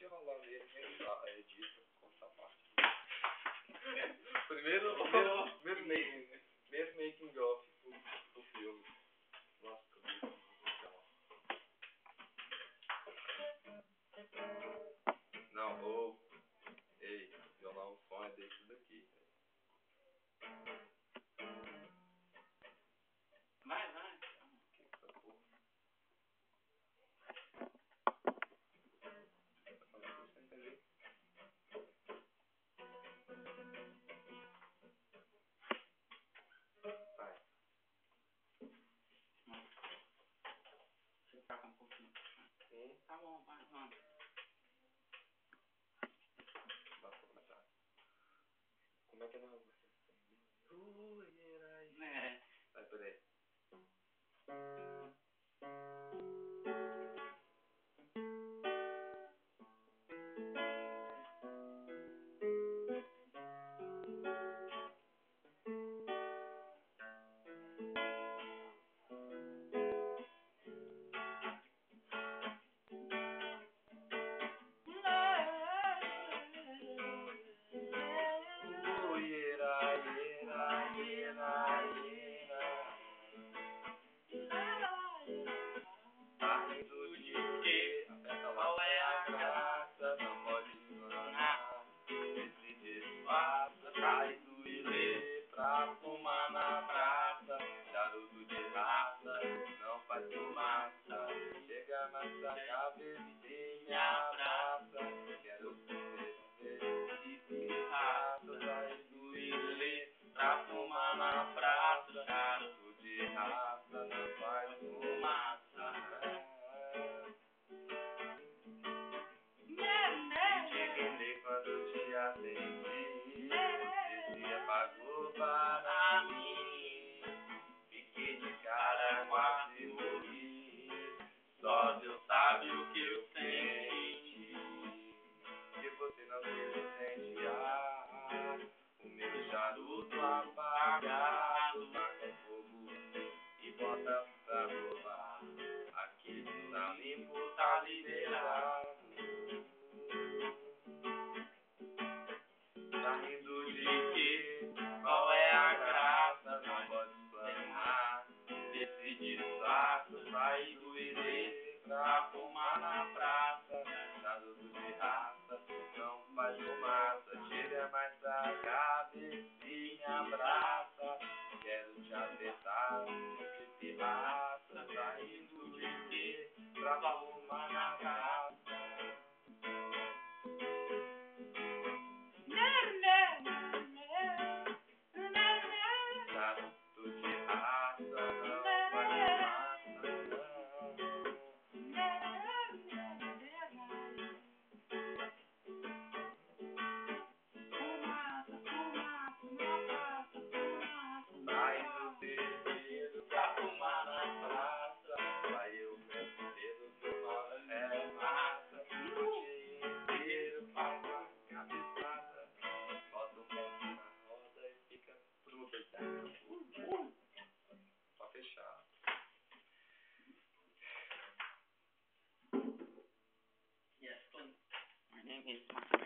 rolar mesmo, edita, corta a parte. Primeiro making of do filme. Nossa, que não, ei, violão, o som é desse daqui. Vai. Que essa porra. Você entendeu? Vai. Você toca um pouquinho. Tá bom, vai, mano. Dá pra começar. Como é que não vai começar? É. Vai, peraí. Qual é a graça? Não pode enganar. Esse disfarça, sai do ilê pra fumar na praça. Charuto de raça, não faz fumaça. Chega mais pra cabeça e me abraça. Quero comer e pirraça. Sai do ilê pra fumar na praça. Charuto de raça, não faz fumaça. Quando te atendi, você pagou para mim. Fiquei de cara, quase morri. Só Deus sabe o que eu senti. Que você não teve incendiar o meu charuto apagado. Taca fogo e bota pra rolar. Aqui no Tá Limpo tá liberado. Tá rindo de quê? Qual é a graça? Não pode explanar. Desse disfarce, sai do ilê pra fumar na praça. Charuto de raça, não faz fumaça. Chega mais pra cabeça e me abraça. Quero te apertar, de pirraça. Saindo de quê? Pra fumar na praça. Charuto de raça, não faz fumaça, não. Sai do terreiro pra fumar na praça. Vai eu primeiro fumar é massa. Noite inteiro faz uma cabeçada. Bota um pé na roda e fica tudo deitado. Pra fechar. Yes, please. My name is